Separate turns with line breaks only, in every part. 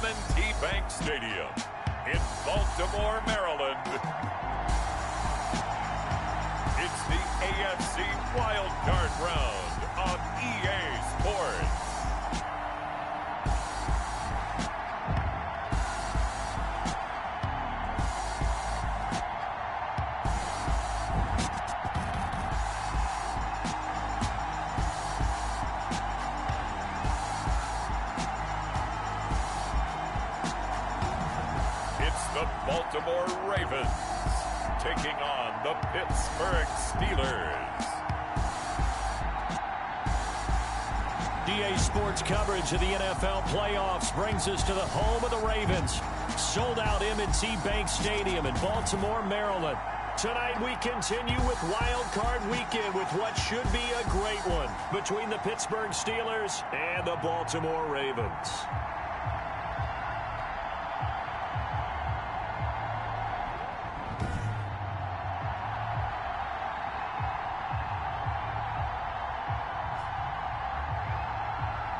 M&T Bank Stadium in Baltimore, Maryland. It's the AFC Wildcard round on EA Sports. The Baltimore Ravens taking on the Pittsburgh Steelers.
EA Sports coverage of the NFL playoffs brings us to the home of the Ravens. Sold out M&T Bank Stadium in Baltimore, Maryland. Tonight we continue with Wild Card Weekend with what should be a great one between the Pittsburgh Steelers and the Baltimore Ravens.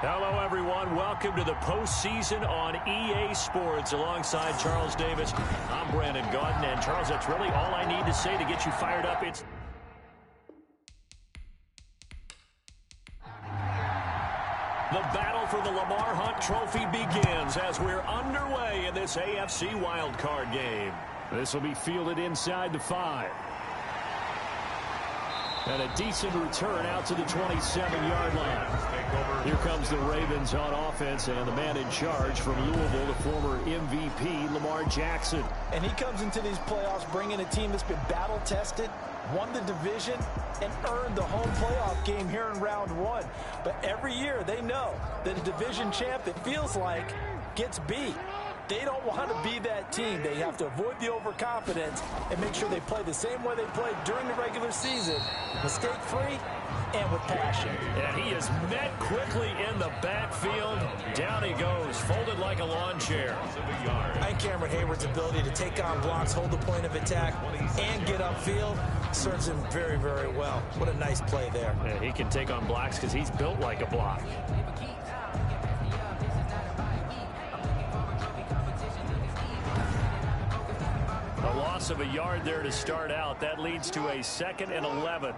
Hello, everyone. Welcome to the postseason on EA Sports. Alongside Charles Davis, I'm Brandon Gaudin. And, Charles, that's really all I need to say to get you fired up. It's the battle for the Lamar Hunt Trophy begins as we're underway in this AFC wildcard game. This will be fielded inside the 5. And a decent return out to the 27-yard line. Here comes the Ravens on offense, and the man in charge from Louisville, the former MVP, Lamar Jackson.
And he comes into these playoffs bringing a team that's been battle-tested, won the division, and earned the home playoff game here in round 1. But every year they know that a division champ, it feels like, gets beat. They don't want to be that team. They have to avoid the overconfidence and make sure they play the same way they played during the regular season, mistake-free and with passion.
And he is met quickly in the backfield. Down he goes, folded like a lawn chair.
And Cameron Hayward's ability to take on blocks, hold the point of attack, and get upfield serves him very, very well. What a nice play there.
Yeah, he can take on blocks because he's built like a block. A loss of a yard there to start out. That leads to a 2nd and 11.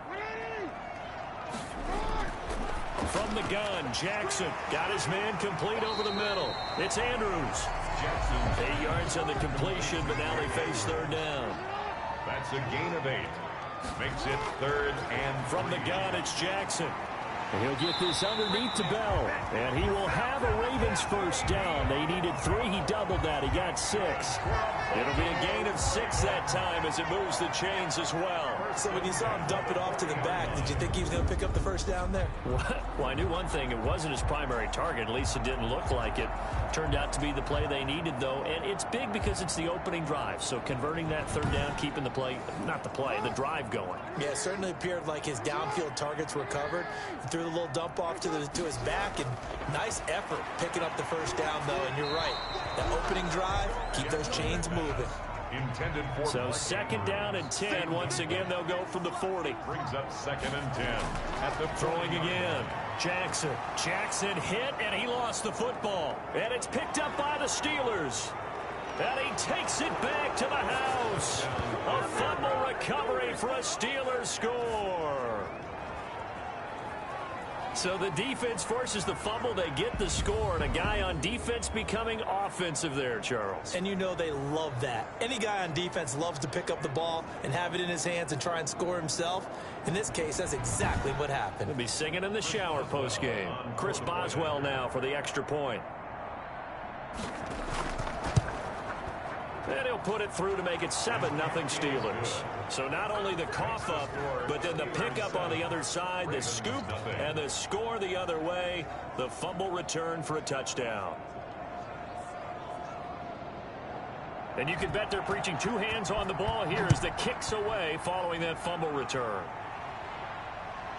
From the gun, Jackson got his man complete over the middle. It's Andrews. 8 yards on the completion, but now they face 3rd down.
That's a gain of 8. Makes it 3rd and
from the gun, it's Jackson. And he'll get this underneath to Bell. And he will have a Ravens 1st down. They needed 3. He doubled that. He got 6. It'll be a gain of 6 that time as it moves the chains as well.
So when you saw him dump it off to the back, did you think he was going to pick up the 1st down there?
Well, I knew one thing. It wasn't his primary target. At least it didn't look like it. Turned out to be the play they needed, though. And it's big because it's the opening drive. So converting that 3rd down, keeping the play, not the play, the drive going.
Yeah, it certainly appeared like his downfield targets were covered. He threw the little dump off to his back, and nice effort picking up the 1st down, though. And you're right. That opening drive, keep those chains moving.
So 2nd down and 10. Once again, they'll go from the 40.
Brings up 2nd and 10.
At the throwing again. Jackson hit, and he lost the football. And it's picked up by the Steelers. And he takes it back to the house. A fumble recovery for a Steelers score. So the defense forces the fumble. They get the score, and a guy on defense becoming offensive there, Charles.
And you know they love that. Any guy on defense loves to pick up the ball and have it in his hands and try and score himself. In this case, that's exactly what happened.
He'll be singing in the shower postgame. Chris Boswell now for the extra point. And he'll put it through to make it 7-0 Steelers. So not only the cough up, but then the pickup on the other side, the scoop, and the score the other way. The fumble return for a touchdown. And you can bet they're preaching 2 hands on the ball here as the kick's away following that fumble return.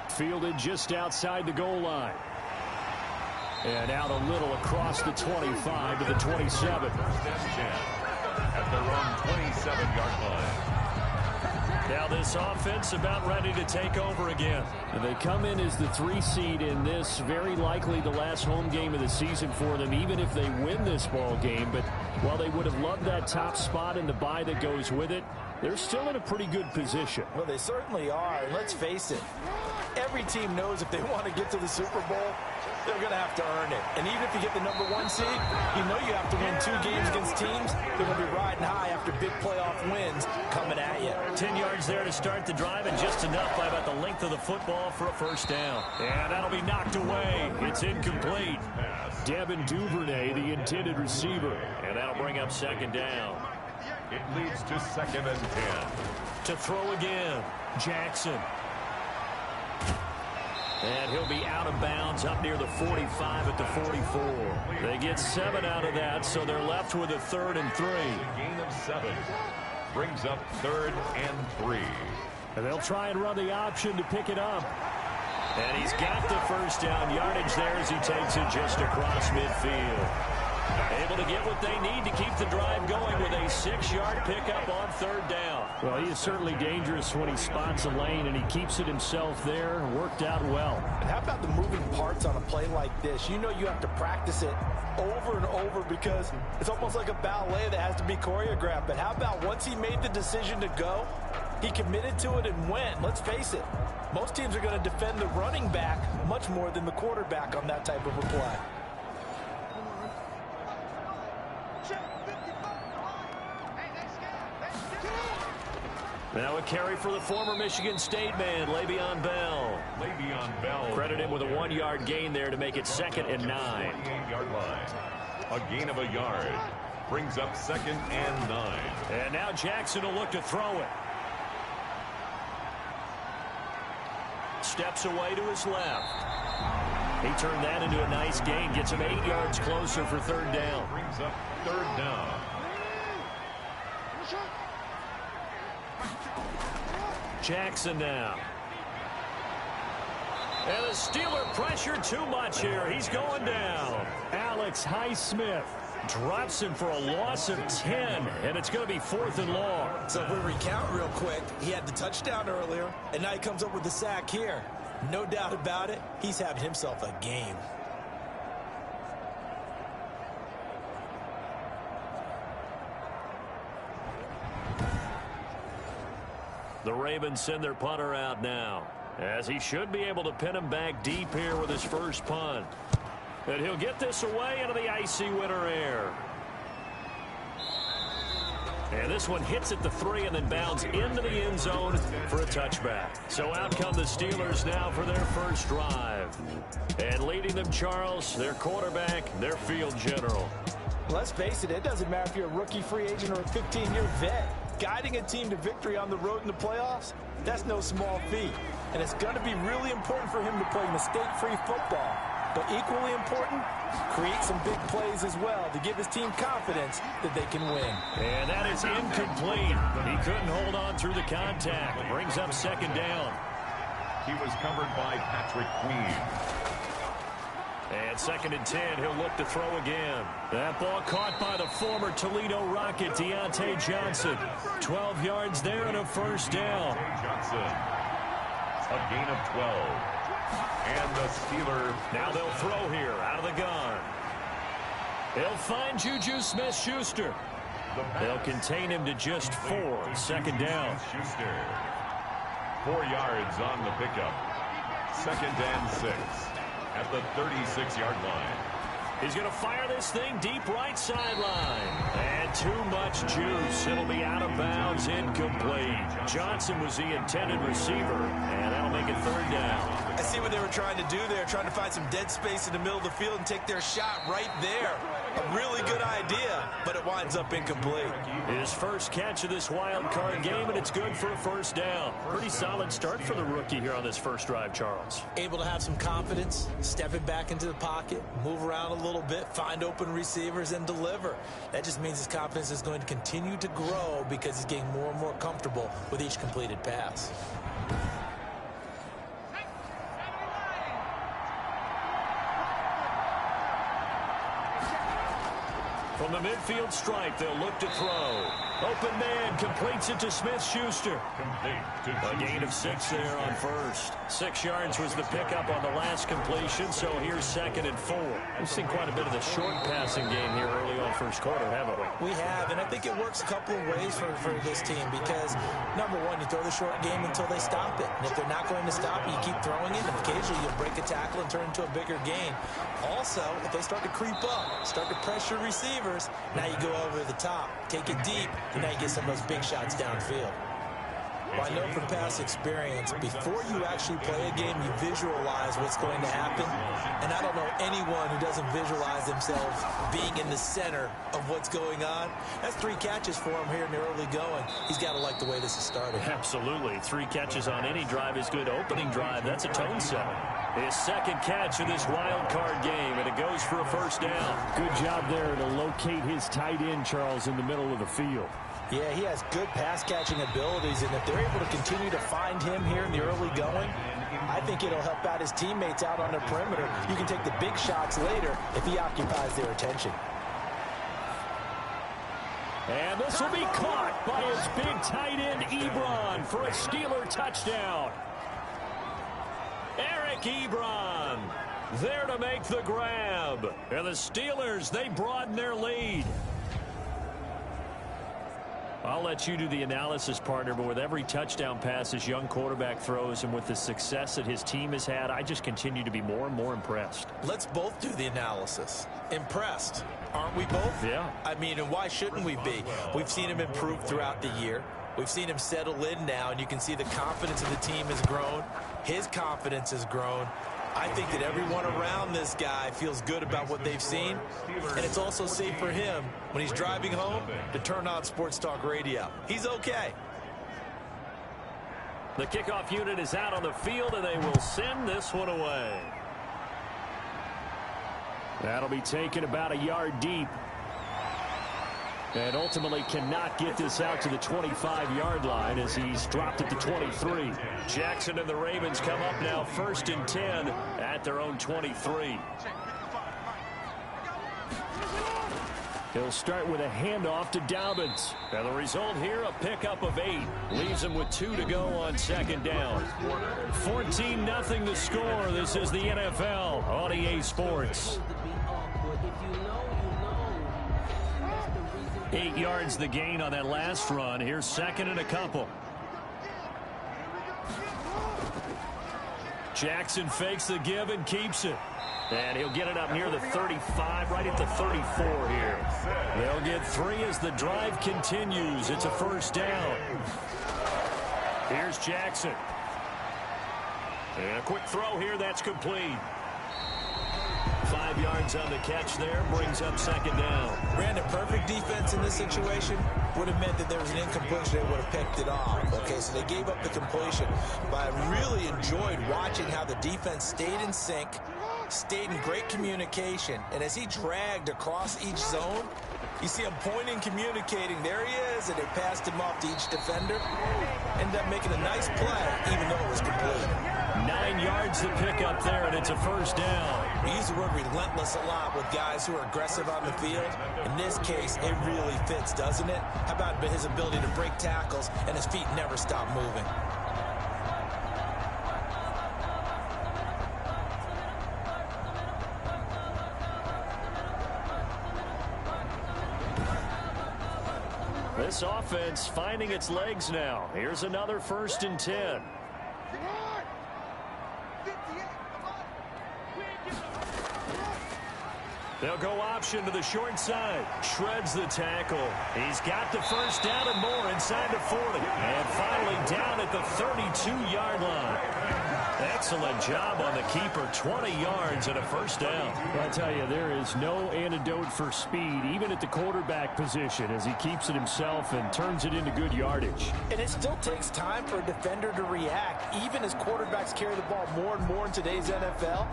Fielded just outside the goal line. And out a little across the 25 to the 27.
At their own 27-yard line.
Now this offense about ready to take over again.
And they come in as the 3 seed in this, very likely the last home game of the season for them, even if they win this ball game. But while they would have loved that top spot and the bye that goes with it, they're still in a pretty good position.
Well, they certainly are. And let's face it, every team knows if they want to get to the Super Bowl, they're going to have to earn it. And even if you get the #1 seed, you know you have to win 2 games against teams. They're going to be riding high after big playoff wins coming at you.
10 yards there to start the drive, and just enough by about the length of the football for a first down. And that'll be knocked away. It's incomplete.
Devin Duvernay, the intended receiver.
And that'll bring up second down.
It leads to 2nd and 10.
To throw again, Jackson. And he'll be out of bounds up near the 45 at the 44. They get 7 out of that, so they're left with a 3rd and 3.
Gain of 7 brings up 3rd and 3.
And they'll try and run the option to pick it up. And he's got the first down yardage there as he takes it just across midfield. Able to get what they need to keep the drive going with a 6-yard pickup on 3rd down.
Well, he is certainly dangerous when he spots a lane, and he keeps it himself there. Worked out well.
And how about the moving parts on a play like this? You know you have to practice it over and over because it's almost like a ballet that has to be choreographed. But how about once he made the decision to go, he committed to it and went. Let's face it, most teams are going to defend the running back much more than the quarterback on that type of a play.
Now a carry for the former Michigan State man, Le'Veon Bell.
Le'Veon Bell.
Credit him with a 1-yard gain there to make it 2nd and 9.
28-yard line. A gain of a yard brings up 2nd and 9.
And now Jackson will look to throw it. Steps away to his left. He turned that into a nice gain. Gets him 8 yards closer for 3rd down.
Brings up 3rd down.
Jackson now. And the Steeler pressure too much here. He's going down.
Alex Highsmith
Drops him for a loss of 10, and it's going to be 4th and long.
So if we recount real quick, he had the touchdown earlier, and now he comes up with the sack here. No doubt about it, he's having himself a game.
The Ravens send their punter out now, as he should be able to pin him back deep here with his first punt. And he'll get this away into the icy winter air. And this one hits at the 3 and then bounds into the end zone for a touchback. So out come the Steelers now for their first drive. And leading them, Charles, their quarterback, their field general.
Let's face it, it doesn't matter if you're a rookie free agent or a 15-year vet. Guiding a team to victory on the road in the playoffs, that's no small feat. And it's going to be really important for him to play mistake-free football. But equally important, create some big plays as well to give his team confidence that they can win.
And that is incomplete. He couldn't hold on through the contact. It brings up 2nd down.
He was covered by Patrick Queen.
And 2nd and 10, he'll look to throw again. That ball caught by the former Toledo Rocket, Deontay Johnson. 12 yards there and a first down.
Johnson, a gain of 12. And the Steelers.
Now they'll throw here out of the gun. They'll find Juju Smith-Schuster. They'll contain him to just 4. 2nd down.
Schuster. 4 yards on the pickup. 2nd and 6 at the 36-yard line.
He's going to fire this thing deep right sideline. And too much juice. It'll be out of bounds, incomplete. Johnson was the intended receiver, and that'll make it 3rd down.
I see what they were trying to do there, trying to find some dead space in the middle of the field and take their shot right there. A really good idea, but it winds up incomplete.
His first catch of this wild card game, and it's good for a first down. Pretty solid start for the rookie here on this first drive, Charles.
Able to have some confidence, stepping back into the pocket, move around a little bit, find open receivers, and deliver. That just means his confidence is going to continue to grow because he's getting more and more comfortable with each completed pass.
For From the midfield stripe, they'll look to throw. Open man completes it to Smith-Schuster. A gain of 6 there on first. 6 yards was the pickup on the last completion, so here's 2nd and 4. We've seen quite a bit of the short passing game here early on first quarter, haven't we?
We have, and I think it works a couple of ways for this team because, number one, you throw the short game until they stop it. And if they're not going to stop it, you keep throwing it, and occasionally you'll break a tackle and turn into a bigger gain. Also, if they start to creep up, start to pressure receivers, now you go over the top, take it deep, and now you get some of those big shots downfield. Well, I know from past experience, before you actually play a game, you visualize what's going to happen. And I don't know anyone who doesn't visualize themselves being in the center of what's going on. That's 3 catches for him here in the early going. He's got to like the way this is started.
Absolutely. 3 catches on any drive is good. Opening drive, that's a tone setter. His 2nd catch of this wild card game, and it goes for a first down.
Good job there to locate his tight end, Charles, in the middle of the field.
Yeah, he has good pass-catching abilities, and if they're able to continue to find him here in the early going, I think it'll help out his teammates out on the perimeter. You can take the big shots later if he occupies their attention.
And this will be caught by his big tight end, Ebron, for a Steeler touchdown.
Eric Ebron there to make the grab. And the Steelers, they broaden their lead. I'll let you do the analysis, partner, but with every touchdown pass this young quarterback throws and with the success that his team has had, I just continue to be more and more impressed.
Let's both do the analysis. Impressed, aren't we both?
Yeah.
I mean, and why shouldn't we be? We've seen him improve throughout the year. We've seen him settle in now, and you can see the confidence of the team has grown. His confidence has grown. I think that everyone around this guy feels good about what they've seen, and it's also safe for him when he's driving home to turn on Sports Talk Radio. He's okay.
The kickoff unit is out on the field, and they will send this one away.
That'll be taken about a yard deep. And ultimately cannot get this out to the 25-yard line as he's dropped at the 23.
Jackson and the Ravens come up now 1st and 10 at their own 23.
He'll start with a handoff to Dobbins.
And the result here, a pickup of 8. Leaves him with 2 to go on 2nd down. 14-0 the score. This is the NFL on EA Sports. 8 yards the gain on that last run. Here's 2nd and a couple. Jackson fakes the give and keeps it. And he'll get it up near the 35, right at the 34 here. They'll get 3 as the drive continues. It's a first down. Here's Jackson. And a quick throw here, that's complete. 5 yards on the catch there, brings up 2nd down.
Brandon, perfect defense in this situation would have meant that there was an incompletion. They would have picked it off. Okay, so they gave up the completion. But I really enjoyed watching how the defense stayed in sync, stayed in great communication, and as he dragged across each zone, you see him pointing, communicating. There he is, and they passed him off to each defender. Ended up making a nice play, even though it was complete.
9 yards to pick up there, and it's a first down.
We use the word relentless a lot with guys who are aggressive on the field. In this case, it really fits, doesn't it? How about his ability to break tackles and his feet never stop moving?
This offense finding its legs now. Here's another 1st and 10. They'll go option to the short side. Shreds the tackle. He's got the first down and more inside the 40. And finally down at the 32-yard line. Excellent job on the keeper. 20 yards and a first down.
I'll tell you, there is no antidote for speed, even at the quarterback position, as he keeps it himself and turns it into good yardage.
And it still takes time for a defender to react. Even as quarterbacks carry the ball more and more in today's NFL,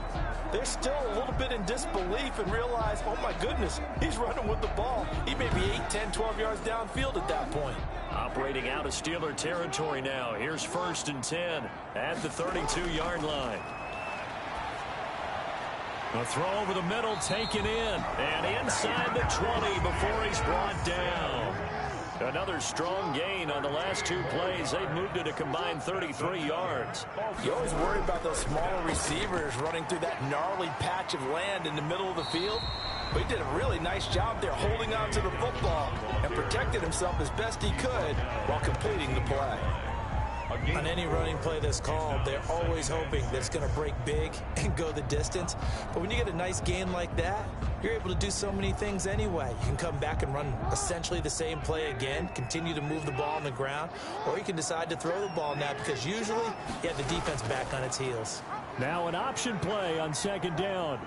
they're still a little bit in disbelief and realize, oh my goodness, he's running with the ball. He may be 8, 10, 12 yards downfield at that point.
Operating out of Steeler territory now. Here's 1st and 10 at the 32-yard line. A throw over the middle, taken in, and inside the 20 before he's brought down. Another strong gain on the last two plays. They've moved it a combined 33 yards.
You always worry about those smaller receivers running through that gnarly patch of land in the middle of the field. But he did a really nice job there holding on to the football and protected himself as best he could while completing the play. On any running play that's called, they're always hoping that it's going to break big and go the distance. But when you get a nice gain like that, you're able to do so many things anyway. You can come back and run essentially the same play again, continue to move the ball on the ground, or you can decide to throw the ball now because usually you have the defense back on its heels.
Now an option play on second down.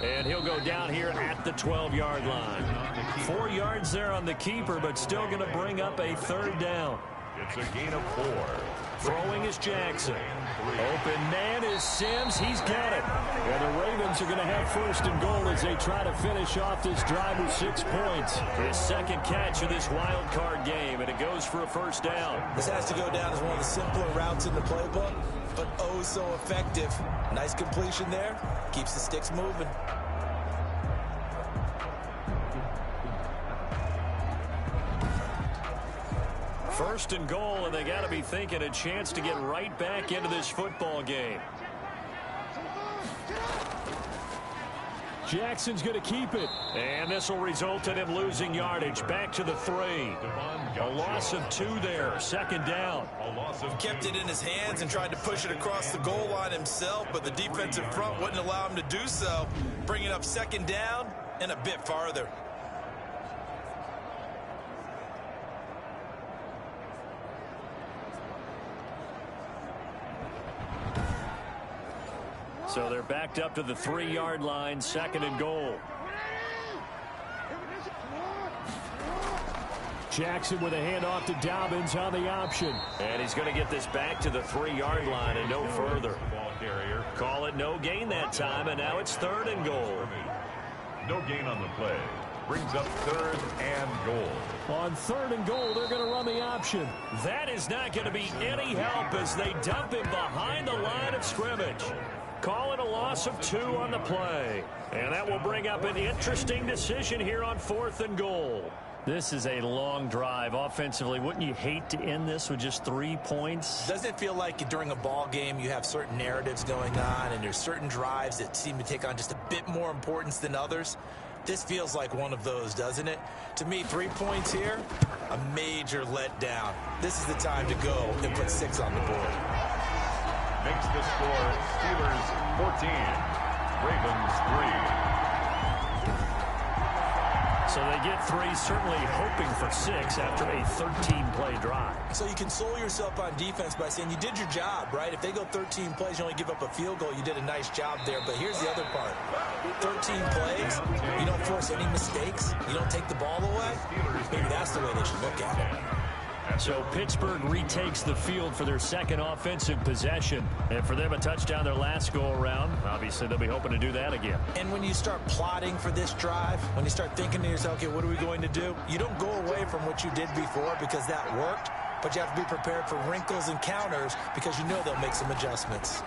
And he'll go down here at the 12-yard line. 4 yards there on the keeper, but still going to bring up a third down.
It's a gain of 4.
Throwing is Jackson. Open man is Sims. He's got it.
And the Ravens are going to have first and goal as they try to finish off this drive with 6 points.
His second catch of this wild card game, and it goes for a first down.
This has to go down as one of the simpler routes in the playbook, but oh so effective. Nice completion there. Keeps the sticks moving.
First and goal, and they got to be thinking a chance to get right back into this football game.
Jackson's going to keep it.
And this will result in him losing yardage. Back to the 3. A loss of 2 there. Second down.
He kept it in his hands and tried to push it across the goal line himself, but the defensive front wouldn't allow him to do so, bringing up second down and a bit farther.
So they're backed up to the 3-yard line, second and goal.
Jackson with a handoff to Dobbins on the option.
And he's going to get this back to the 3-yard line and no further. Call it no gain that time, and now it's third and goal.
No gain on the play. Brings up third and goal.
On third and goal, they're going to run the option.
That is not going to be any help as they dump him behind the line of scrimmage. Call it a loss of 2 on the play. And that will bring up an interesting decision here on fourth and goal.
This is a long drive offensively. Wouldn't you hate to end this with just 3 points?
Doesn't it feel like during a ball game you have certain narratives going on and there's certain drives that seem to take on just a bit more importance than others? This feels like one of those, doesn't it? To me, 3 points here, a major letdown. This is the time to go and put 6 on the board.
Makes the score Steelers 14, Ravens 3.
So they get 3, certainly hoping for 6 after a 13-play drive.
So you console yourself on defense by saying you did your job, right? If they go 13 plays, you only give up a field goal, you did a nice job there. But here's the other part. 13 plays, you don't force any mistakes, you don't take the ball away. Maybe that's the way they should look at it.
So Pittsburgh retakes the field for their second offensive possession. And for them, a touchdown their last go-around. Obviously, they'll be hoping to do that again.
And when you start plotting for this drive, when you start thinking to yourself, okay, what are we going to do? You don't go away from what you did before because that worked, but you have to be prepared for wrinkles and counters because you know they'll make some adjustments.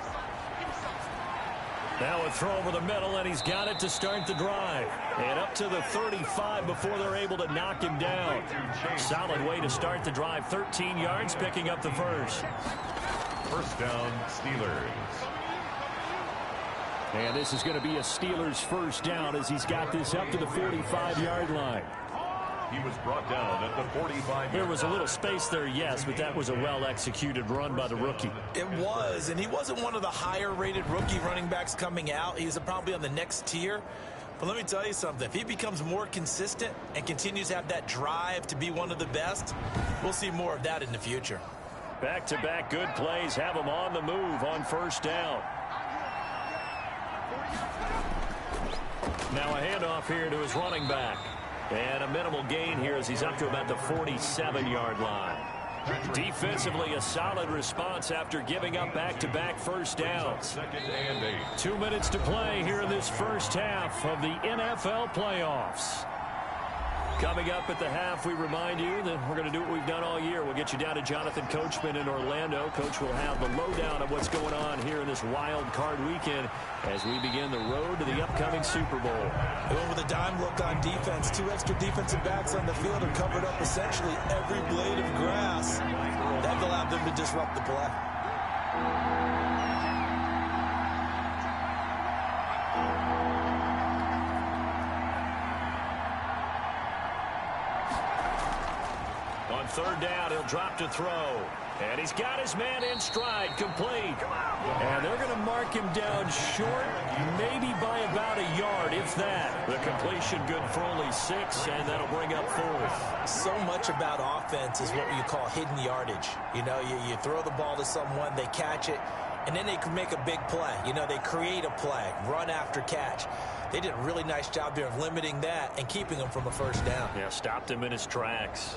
Now a throw over the middle, and he's got it to start the drive. And up to the 35 before they're able to knock him down. Solid way to start the drive. 13 yards, picking up the first.
First down, Steelers.
And this is going to be a Steelers first down as he's got this up to the 45-yard line.
He was brought down at the 45.
There was a little space there, yes, but that was a well-executed run by the rookie.
It was, and he wasn't one of the higher-rated rookie running backs coming out. He's probably on the next tier. But let me tell you something. If he becomes more consistent and continues to have that drive to be one of the best, we'll see more of that in the future.
Back-to-back good plays have him on the move on first down. Now a handoff here to his running back. And a minimal gain here as he's up to about the 47-yard line. Defensively, a solid response after giving up back-to-back first downs.
2nd and 8.
2 minutes to play here in this first half of the NFL playoffs. Coming up at the half, we remind you that we're going to do what we've done all year. We'll get you down to Jonathan Coachman in Orlando. Coach will have the lowdown of what's going on here in this wild card weekend as we begin the road to the upcoming Super Bowl.
Going with a dime look on defense. 2 extra defensive backs on the field have covered up essentially every blade of grass. That allowed them to disrupt the play.
On third down, he'll drop to throw. And he's got his man in stride, complete. And they're going to mark him down short, maybe by about a yard, if that. The completion good for only 6, and that'll bring up 4th.
So much about offense is what you call hidden yardage. You know, you throw the ball to someone, they catch it, and then they can make a big play. You know, they create a play, run after catch. They did a really nice job there of limiting that and keeping him from a first down.
Yeah, stopped him in his tracks.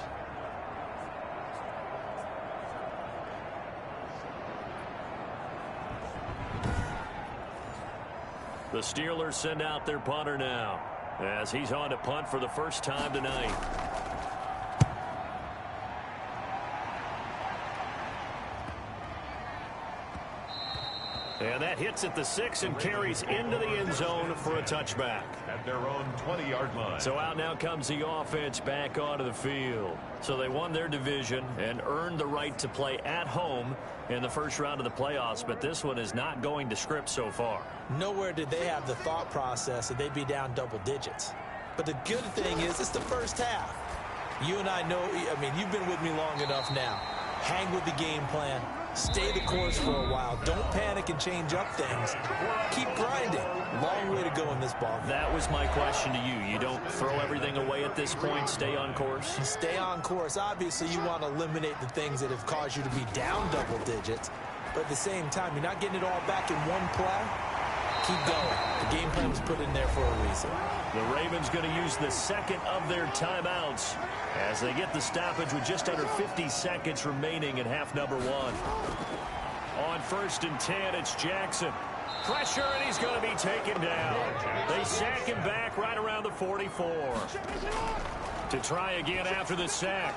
The Steelers send out their punter now as he's on to punt for the first time tonight. And that hits at the 6 and carries into the end zone for a touchback.
At their own 20-yard line.
So out now comes the offense back onto the field. So they won their division and earned the right to play at home in the first round of the playoffs, but this one is not going to script so far.
Nowhere did they have the thought process that they'd be down double digits. But the good thing is it's the first half. You and I know, I mean, you've been with me long enough now. Hang with the game plan. Stay the course for a while. Don't panic and change up things. Keep grinding. Long way to go in this ball game.
That was my question to you. You don't throw everything away at this point. Stay on course.
Stay on course. Obviously, you want to eliminate the things that have caused you to be down double digits. But at the same time, you're not getting it all back in one play. Keep going. The game plan was put in there for a reason.
The Ravens going to use the second of their timeouts as they get the stoppage with just under 50 seconds remaining in half number 1. On 1st and 10, it's Jackson. Pressure, and he's going to be taken down. They sack him back right around the 44. To try again after the sack.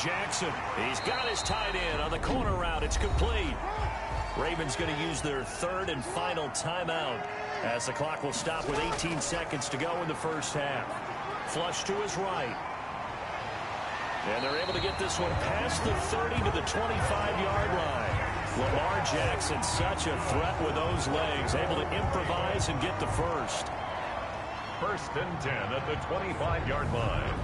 Jackson, he's got his tight end on the corner route. It's complete. Ravens going to use their 3rd and final timeout as the clock will stop with 18 seconds to go in the first half. Flush to his right. And they're able to get this one past the 30 to the 25-yard line. Lamar Jackson, such a threat with those legs, able to improvise and get the first.
1st and 10 at the 25-yard line.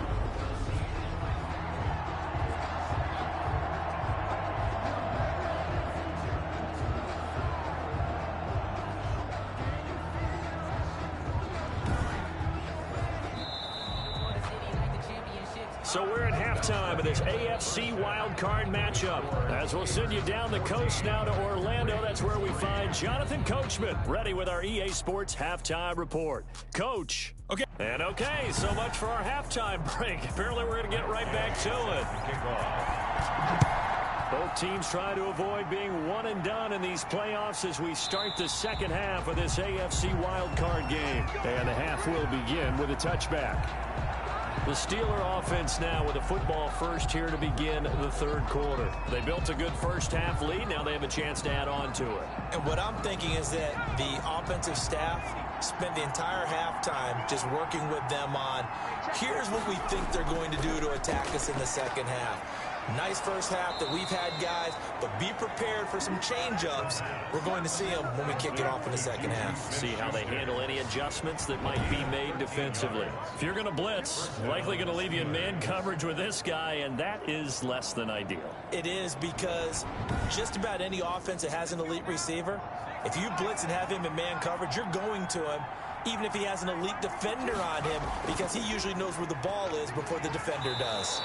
So we're at halftime of this AFC wildcard matchup. As we'll send you down the coast now to Orlando, that's where we find Jonathan Coachman, ready with our EA Sports halftime report. Coach.
Okay.
And okay, so much for our halftime break. Apparently we're going to get right back to it. Both teams trying to avoid being one and done in these playoffs as we start the second half of this AFC wildcard game. And the half will begin with a touchback. The Steeler offense now with a football first here to begin the third quarter. They built a good first half lead. Now they have a chance to add on to it.
And what I'm thinking is that the offensive staff spent the entire halftime just working with them on, here's what we think they're going to do to attack us in the second half. Nice first half that we've had, guys, but be prepared for some change-ups. We're going to see them when we kick it off in the second half.
See how they handle any adjustments that might be made defensively. If you're going to blitz, likely going to leave you in man coverage with this guy, and that is less than ideal.
It is, because just about any offense that has an elite receiver, if you blitz and have him in man coverage, you're going to him, even if he has an elite defender on him, because he usually knows where the ball is before the defender does.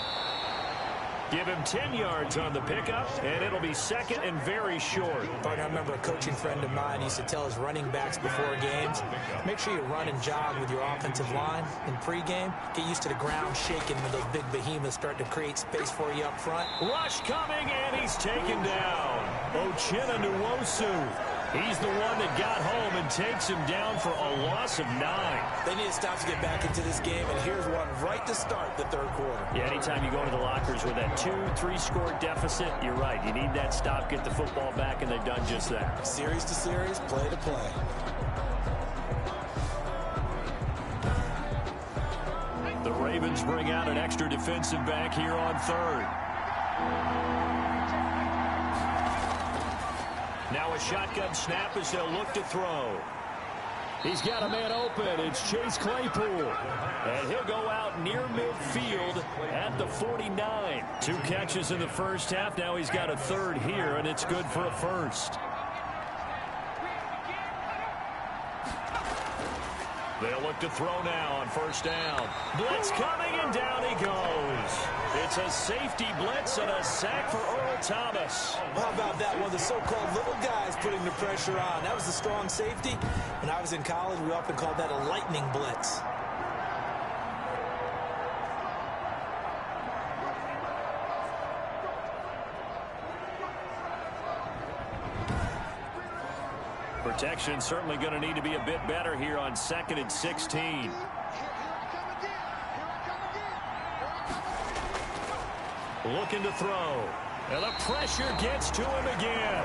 Give him 10 yards on the pickup, and it'll be second and very short.
I remember a coaching friend of mine used to tell his running backs before games, make sure you run and jog with your offensive line in pregame. Get used to the ground shaking when those big behemoths start to create space for you up front.
Rush coming, and he's taken down. Uchenna Nwosu. He's the one that got home and takes him down for a loss of 9.
They need to stop to get back into this game, and here's one right to start the third quarter.
Yeah, anytime you go into the lockers with that 2-3 score deficit, you're right. You need that stop, get the football back, and they've done just that.
Series to series, play to play.
The Ravens bring out an extra defensive back here on third. Now a shotgun snap as they'll look to throw. He's got a man open. It's Chase Claypool. And he'll go out near midfield at the 49. 2 catches in the first half. Now he's got a third here, and it's good for a first. They'll look to throw now on first down. Blitz coming, and down he goes. It's a safety blitz and a sack for Earl Thomas.
How about that? One of the so-called little guys putting the pressure on. That was the strong safety. When I was in college, we often called that a lightning blitz.
Protection certainly going to need to be a bit better here on 2nd and 16. Looking to throw. And the pressure gets to him again.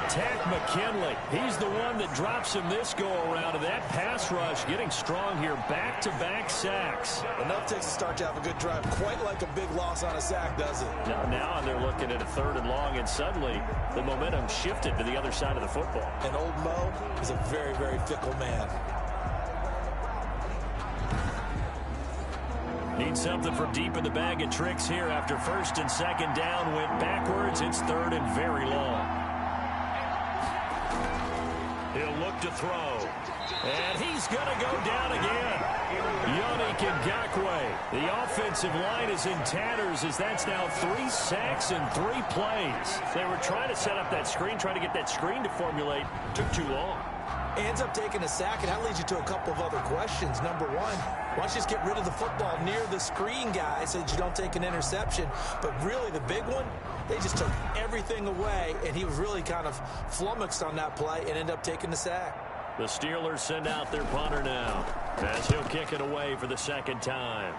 Takk McKinley. He's the one that drops him this go-around. And that pass rush getting strong here. Back-to-back sacks.
Enough takes a start to have a good drive. Quite like a big loss on a sack, does it?
Now they're looking at a 3rd and long, and suddenly the momentum shifted to the other side of the football.
And old Mo is a very, very fickle man.
Need something from deep in the bag of tricks here after 1st and 2nd down. Went backwards. It's 3rd and very long. He'll look to throw. And he's going to go down again. Yannick Ngakoue. The offensive line is in tatters as that's now 3 sacks in 3 plays. They were trying to set up that screen, trying to get that screen to formulate. Took too long.
Ends up taking a sack, and that leads you to a couple of other questions. Number one, why don't you just get rid of the football near the screen guy so that you don't take an interception? But really, the big one, they just took everything away, and he was really kind of flummoxed on that play and ended up taking the sack.
The Steelers send out their punter now as he'll kick it away for the 2nd time.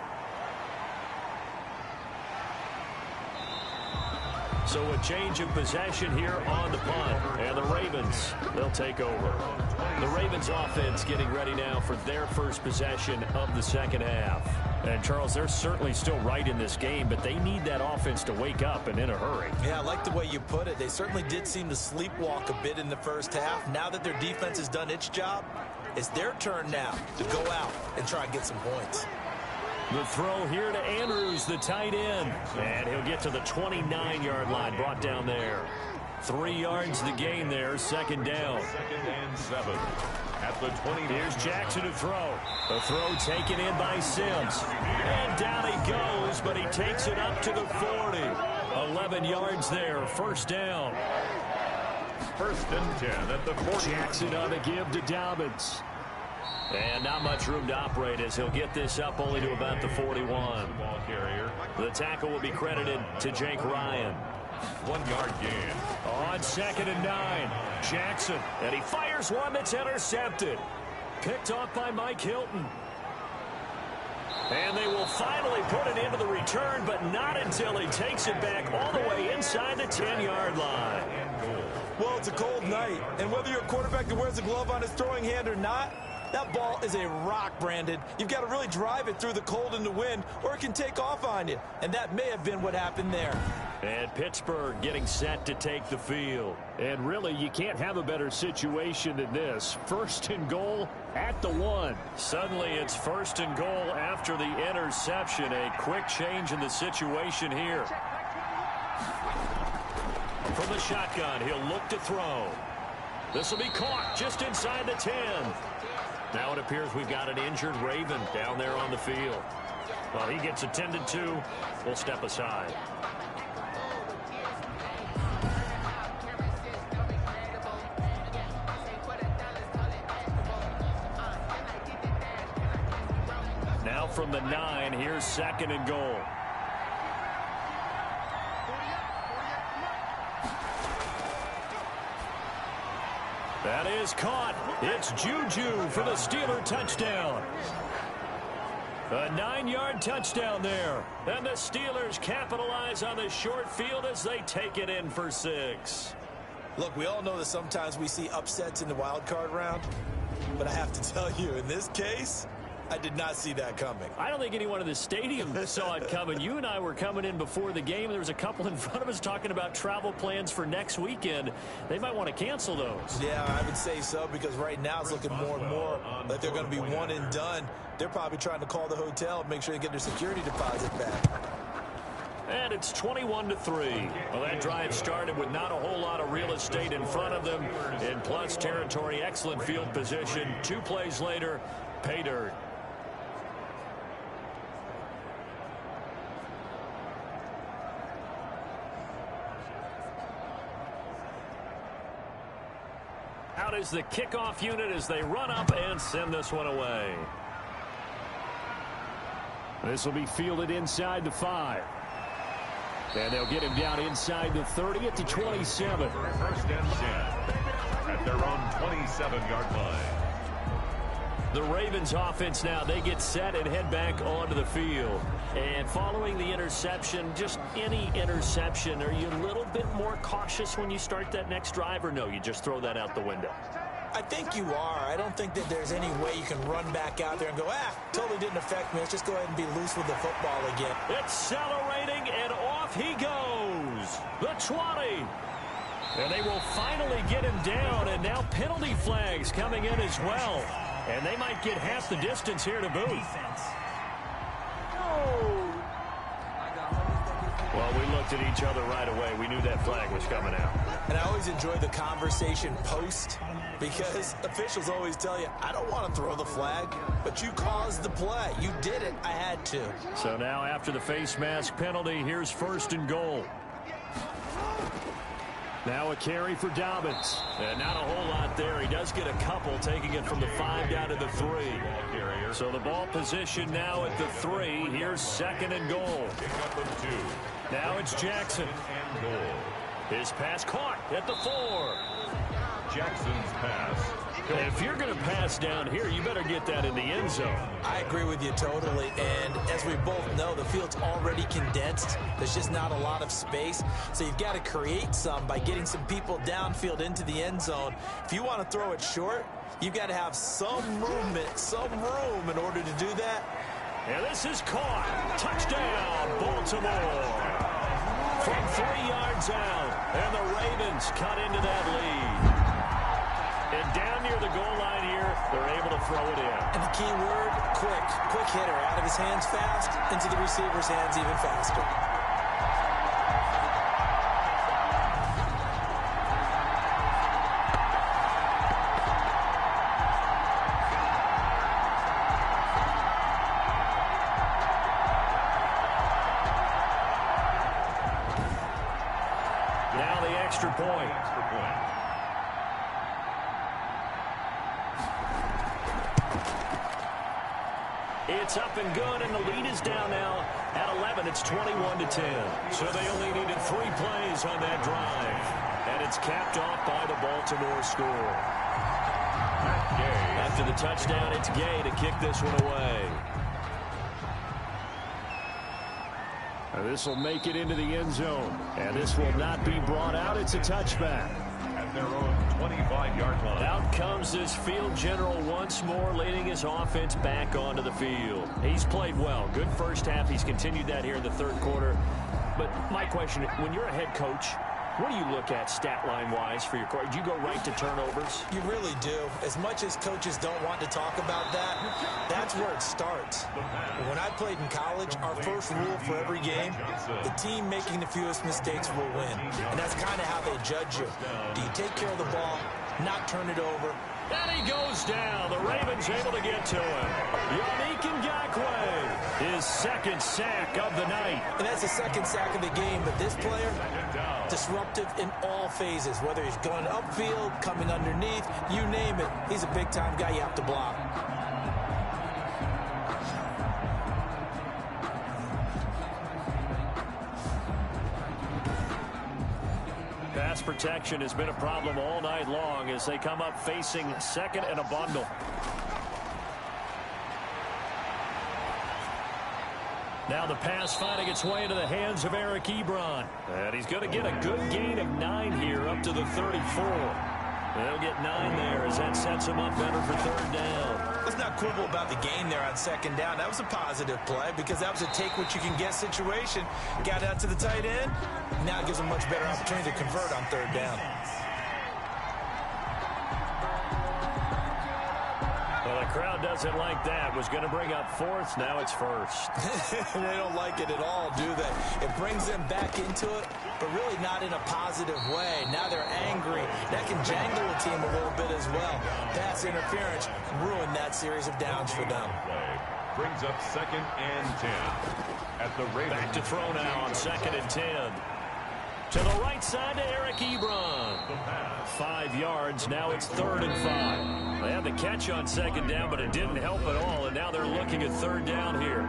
So a change of possession here on the punt. And the Ravens, they'll take over. The Ravens offense getting ready now for their first possession of the 2nd half. And, Charles, they're certainly still right in this game, but they need that offense to wake up and in a hurry.
Yeah, I like the way you put it. They certainly did seem to sleepwalk a bit in the first half. Now that their defense has done its job, it's their turn now to go out and try and get some points.
The throw here to Andrews, the tight end. And he'll get to the 29-yard line, brought down there. 3 yards the gain there, 2nd down.
2nd and 7 at the 20.
Here's Jackson to throw. The throw taken in by Sims. And down he goes, but he takes it up to the 40. 11 yards there, 1st down.
1st and 10 at the 40.
Jackson on the give to Dobbins. And not much room to operate as he'll get this up only to about the 41.
Ball carrier.
The tackle will be credited to Jake Ryan.
1-yard gain.
On 2nd and 9, Jackson. And he fires one that's intercepted. Picked off by Mike Hilton. And they will finally put it into the return, but not until he takes it back all the way inside the 10-yard line.
Well, it's a cold night, and whether you're a quarterback that wears a glove on his throwing hand or not, that ball is a rock, Brandon. You've got to really drive it through the cold and the wind, or it can take off on you. And that may have been what happened there.
And Pittsburgh getting set to take the field.
And really, you can't have a better situation than this. 1st and goal at the 1.
Suddenly, it's 1st and goal after the interception. A quick change in the situation here. From the shotgun, he'll look to throw. This will be caught just inside the 10. Now it appears we've got an injured Raven down there on the field. Well, he gets attended to. We'll step aside. Now from the 9, here's 2nd and goal. That is caught. It's Juju for the Steeler touchdown. A 9-yard touchdown there. And the Steelers capitalize on the short field as they take it in for 6.
Look, we all know that sometimes we see upsets in the wild card round. But I have to tell you, in this case, I did not see that coming.
I don't think anyone in the stadium saw it coming. You and I were coming in before the game. There was a couple in front of us talking about travel plans for next weekend. They might want to cancel those.
Yeah, I would say so, because right now it's looking more and more like they're going to be one and done. They're probably trying to call the hotel and make sure they get their security deposit back.
And it's 21-3. Well, that drive started with not a whole lot of real estate in front of them. In plus territory, excellent field position. 2 plays later, pay dirt. Out is the kickoff unit as they run up and send this one away.
This will be fielded inside the 5. And they'll get him down inside the 30 at the 27.
First and 10 at their own 27-yard line.
The Ravens offense now, they get set and head back onto the field. And following the interception, just any interception, are you a little bit more cautious when you start that next drive, or no, you just throw that out the window?
I think you are. I don't think that there's any way you can run back out there and go, totally didn't affect me. Let's just go ahead and be loose with the football again.
Accelerating, and off he goes. The 20. And they will finally get him down, and now penalty flags coming in as well. And they might get half the distance here to boot. Well, we looked at each other right away. We knew that flag was coming out.
And I always enjoy the conversation post, because officials always tell you, I don't want to throw the flag, but you caused the play. You did it. I had to.
So now after the face mask penalty, here's 1st and goal. Now a carry for Dobbins. And not a whole lot there. He does get a couple, taking it from the 5 down to the 3. So the ball position now at the 3. Here's 2nd and goal. Now it's Jackson. His pass caught at the 4.
Jackson's pass.
If you're going to pass down here, you better get that in the end zone.
I agree with you totally. And as we both know, the field's already condensed. There's just not a lot of space. So you've got to create some by getting some people downfield into the end zone. If you want to throw it short, you've got to have some movement, some room in order to do that.
And this is caught. Touchdown, Baltimore. From 3 yards out. And the Ravens cut into that lead. And down near the goal line here, they're able to throw it in.
And the key word, quick. Quick hitter. Out of his hands fast, into the receiver's hands even faster.
Now the extra point. It's up and good, and the lead is down now at 11. It's 21-10. So they only needed 3 plays on that drive. And it's capped off by the Baltimore score. After the touchdown, it's Gay to kick this one away.
This will make it into the end zone. And this will not be brought out. It's a touchback.
At their own 25-yard line.
Out comes this field general once more, leading his offense back onto the field. He's played well. Good first half. He's continued that here in the 3rd quarter. But my question, when you're a head coach, what do you look at stat line-wise for your court? Do you go right to turnovers?
You really do. As much as coaches don't want to talk about that, that's where it starts. When I played in college, our first rule for every game, the team making the fewest mistakes will win. And that's kind of how they judge you. Do you take care of the ball, not turn it over?
And he goes down. The Ravens able to get to him. Yannick Ngakoue, his 2nd sack of the night.
And that's the 2nd sack of the game, but this player, disruptive in all phases, whether he's going upfield, coming underneath, you name it. He's a big-time guy you have to block.
Pass protection has been a problem all night long as they come up facing second and a bundle. Now the pass finding its way into the hands of Eric Ebron. And he's going to get a good gain of 9 here up to the 34. They'll get 9 there as that sets him up better for third down.
Let's not quibble about the gain there on second down. That was a positive play because that was a take-what-you-can-get situation. Got out to the tight end. Now it gives him a much better opportunity to convert on third down.
Well, the crowd doesn't like that. Was going to bring up fourth. Now it's first.
They don't like it at all, do they? It brings them back into it, but really not in a positive way. Now they're angry. That can jangle the team a little bit as well. Pass interference ruined that series of downs for them.
Brings up second and 10 at the Ravens.
Back to throw now on second and 10. To the right side to Eric Ebron. 5 yards. Now it's third and 5. They had the catch on second down, but it didn't help at all, and now they're looking at third down here.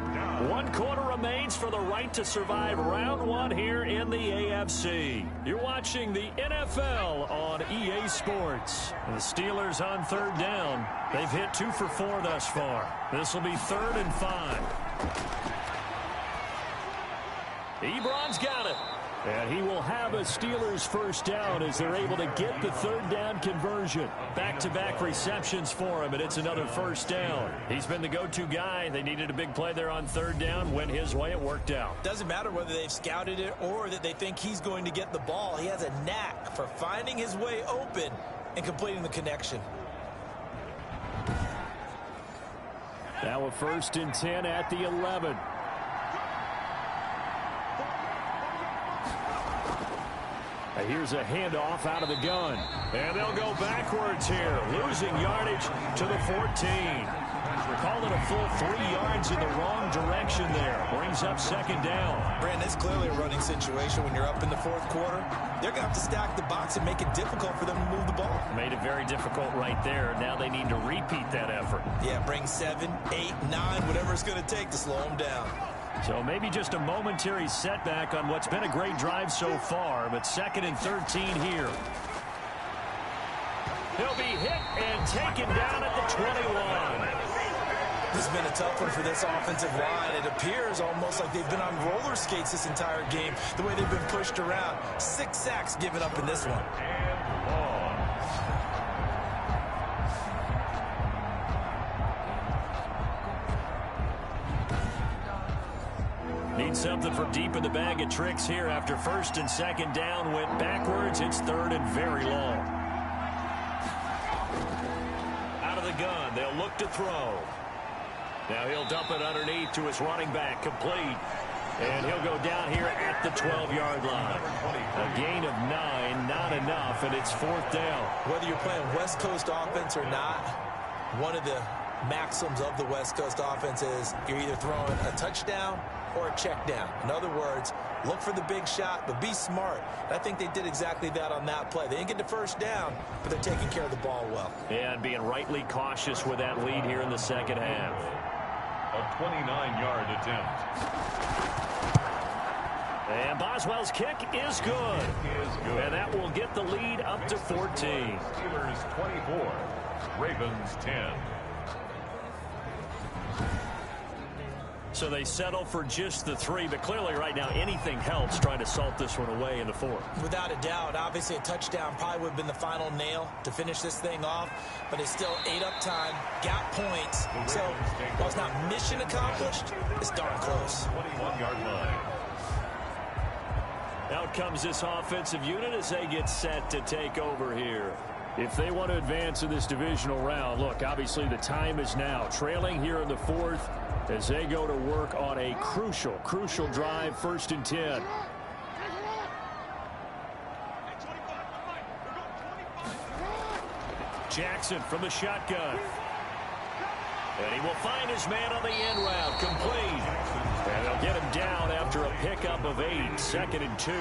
1 quarter remains for the right to survive round 1 here in the AFC. You're watching the NFL on EA Sports. The Steelers on third down. They've hit 2 for 4 thus far. This will be third and 5. Ebron's got it. And he will have a Steelers first down as they're able to get the third down conversion. Back-to-back receptions for him, and it's another first down. He's been the go-to guy. They needed a big play there on third down. Went his way. It worked out.
Doesn't matter whether they've scouted it or that they think he's going to get the ball. He has a knack for finding his way open and completing the connection.
Now a first and 10 at the 11. Here's a handoff out of the gun.
And they'll go backwards here, losing yardage to the 14. Call it a full 3 yards in the wrong direction there. Brings up second down.
Brandon, it's clearly a running situation when you're up in the fourth quarter. They're going to have to stack the box and make it difficult for them to move the ball.
Made it very difficult right there. Now they need to repeat that effort.
Yeah, bring 7, 8, 9, whatever it's going to take to slow them down.
So maybe just a momentary setback on what's been a great drive so far, but second and 13 here. He'll be hit and taken down at the 21.
This has been a tough one for this offensive line. It appears almost like they've been on roller skates this entire game, the way they've been pushed around. 6 sacks given up in this one.
And long.
Need something from deep in the bag of tricks here after first and second down went backwards. It's third and very long. Out of the gun, they'll look to throw. Now he'll dump it underneath to his running back, complete. And he'll go down here at the 12-yard line. A gain of 9, not enough, and it's fourth down.
Whether you're playing West Coast offense or not, one of the maxims of the West Coast offense is you're either throwing a touchdown or a check down. In other words, look for the big shot, but be smart. And I think they did exactly that on that play. They didn't get the first down, but they're taking care of the ball well.
And being rightly cautious with that lead here in the second half.
A 29-yard attempt.
And Boswell's kick is good. And that will get the lead up to 14.
Steelers 24, Ravens 10.
So they settle for just the 3, but clearly right now anything helps trying to salt this one away in the 4th.
Without a doubt, obviously a touchdown probably would have been the final nail to finish this thing off, but it's still 8 up time, got points, so while it's not mission accomplished, it's darn close.
21-yard line.
Out comes this offensive unit as they get set to take over here.
If they want to advance in this divisional round, look, obviously the time is now. Trailing here in the 4th as they go to work on a crucial drive, first and 10.
Jackson from the shotgun. And he will find his man on the end route, complete. And they'll get him down after a pickup of 8, second and 2.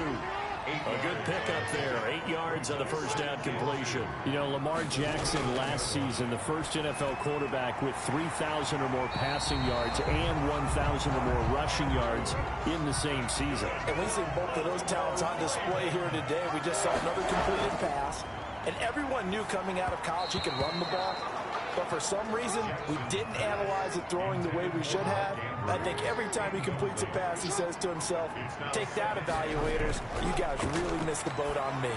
A good pickup there. 8 yards on the first down completion.
You know, Lamar Jackson last season, the first NFL quarterback with 3,000 or more passing yards and 1,000 or more rushing yards in the same season.
And we see both of those talents on display here today. We just saw another completed pass. And everyone knew coming out of college he could run the ball. But for some reason, we didn't analyze it throwing the way we should have. I think every time he completes a pass, he says to himself, take that, evaluators. You guys really missed the boat on me.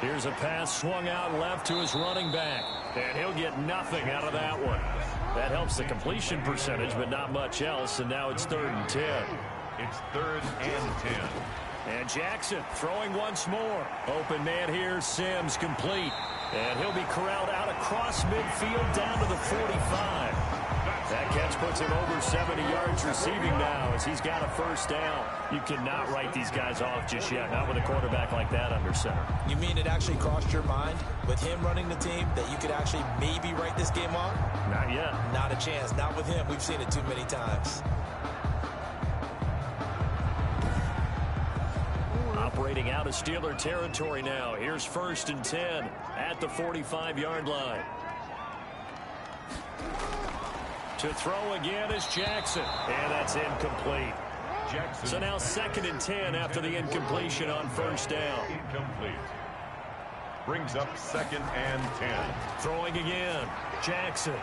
Here's a pass swung out left to his running back. And he'll get nothing out of that one. That helps the completion percentage, but not much else. And now it's 3rd and 10.
It's 3rd and 10.
And Jackson throwing once more. Open man here, Sims complete. And he'll be corralled out across midfield down to the 45. That catch puts him over 70 yards receiving now as he's got a first down. You cannot write these guys off just yet, not with a quarterback like that under center.
You mean it actually crossed your mind with him running the team that you could actually maybe write this game off?
Not yet.
Not a chance. Not with him. We've seen it too many times.
Operating out of Steeler territory now. Here's 1st and 10 at the 45-yard line. To throw again is Jackson. And that's incomplete.
Jackson.
So now 2nd and 10 after the incompletion on first down.
Incomplete. Brings up 2nd and 10.
Throwing again. Jackson.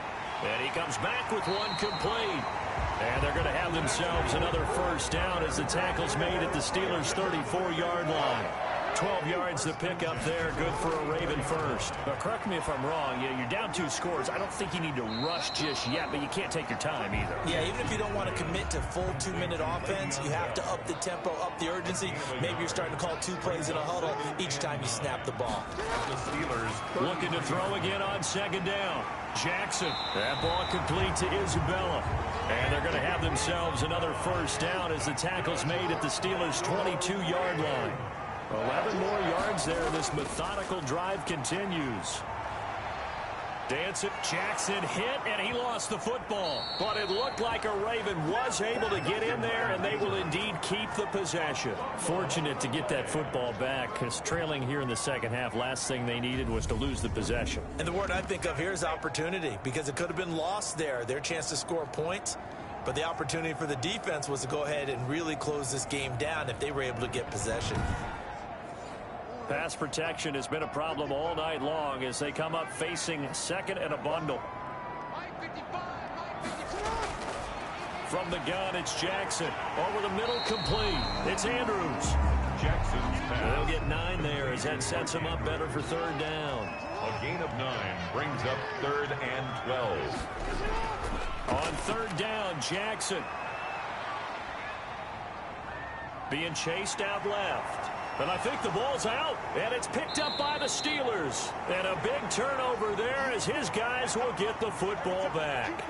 And he comes back with one complete. And they're going to have themselves another first down as the tackle's made at the Steelers' 34-yard line. 12 yards to pick up there. Good for a Raven first. But correct me if I'm wrong. Yeah, you're down 2 scores. I don't think you need to rush just yet, but you can't take your time either.
Yeah, even if you don't want to commit to full 2-minute offense, you have to up the tempo, up the urgency. Maybe you're starting to call 2 plays in a huddle each time you snap the ball.
The Steelers
looking to throw again on 2nd down. Jackson. That ball complete to Isabella. And they're going to have themselves another first down as the tackle's made at the Steelers' 22-yard line. 11 more yards there. This methodical drive continues. Dancing. Jackson hit, and he lost the football. But it looked like a Raven was able to get in there, and they will indeed keep the possession. Fortunate to get that football back, because trailing here in the second half, last thing they needed was to lose the possession.
And the word I think of here is opportunity, because it could have been lost there. Their chance to score points. But the opportunity for the defense was to go ahead and really close this game down if they were able to get possession.
Pass protection has been a problem all night long as they come up facing 2nd and a bundle. From the gun, it's Jackson. Over the middle, complete. It's Andrews.
Jackson's pass.
They'll get 9 there as that sets them up better for 3rd down.
A gain of 9 brings up 3rd and 12.
On 3rd down, Jackson. Being chased out left. And I think the ball's out, and it's picked up by the Steelers. And a big turnover there as his guys will get the football back.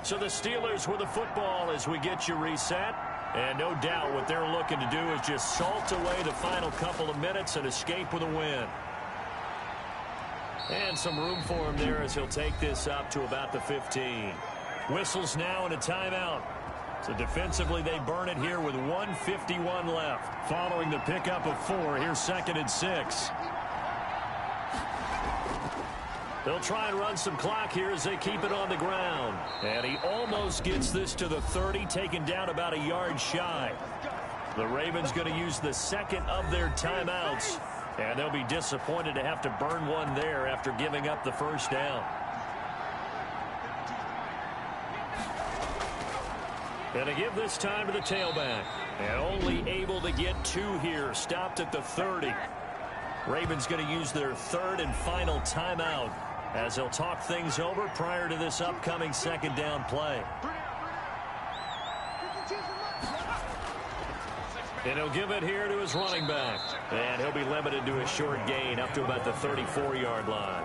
So the Steelers with the football as we get you reset. And no doubt what they're looking to do is just salt away the final couple of minutes and escape with a win. And some room for him there as he'll take this up to about the 15. Whistles now and a timeout. So defensively they burn it here with 1:51 left. Following the pickup of 4, here's 2nd and 6. They'll try and run some clock here as they keep it on the ground. And he almost gets this to the 30, taken down about a yard shy. The Ravens going to use the 2nd of their timeouts. And they'll be disappointed to have to burn one there after giving up the first down. And to give this time to the tailback. And only able to get 2 here, stopped at the 30. Ravens going to use their 3rd and final timeout as they'll talk things over prior to this upcoming 2nd down play. And he'll give it here to his running back. And he'll be limited to a short gain up to about the 34-yard line.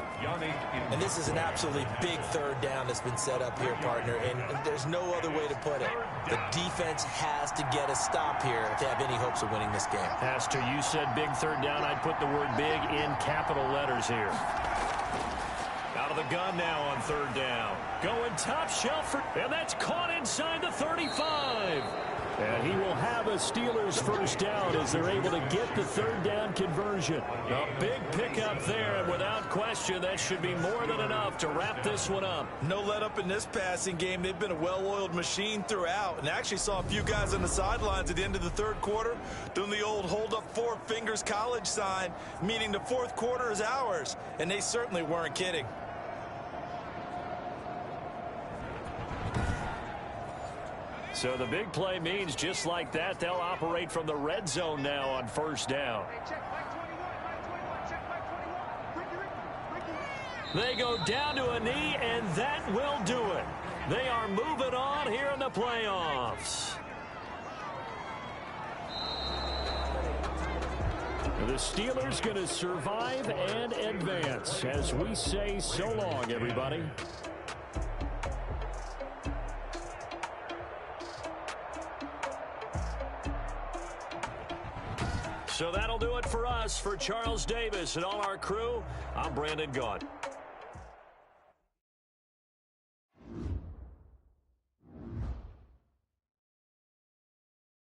And this is an absolutely big third down that's been set up here, partner. And there's no other way to put it. The defense has to get a stop here if they have any hopes of winning this game.
Pastor, you said big third down. I'd put the word big in capital letters here. Out of the gun now on third down. Going top shelf, and that's caught inside the 35.
And he will have a Steelers first down as they're able to get the third down conversion.
A big pickup there, and without question, that should be more than enough to wrap this one up.
No let up in this passing game. They've been a well-oiled machine throughout, and actually saw a few guys on the sidelines at the end of the third quarter doing the old hold up four fingers college sign, meaning the fourth quarter is ours, and they certainly weren't kidding.
So the big play means just like that, they'll operate from the red zone now on first down. They go down to a knee, and that will do it. They are moving on here in the playoffs.
The Steelers going to survive and advance as we say so long, everybody.
So that'll do it for us. For Charles Davis and all our crew, I'm Brandon Gaudin.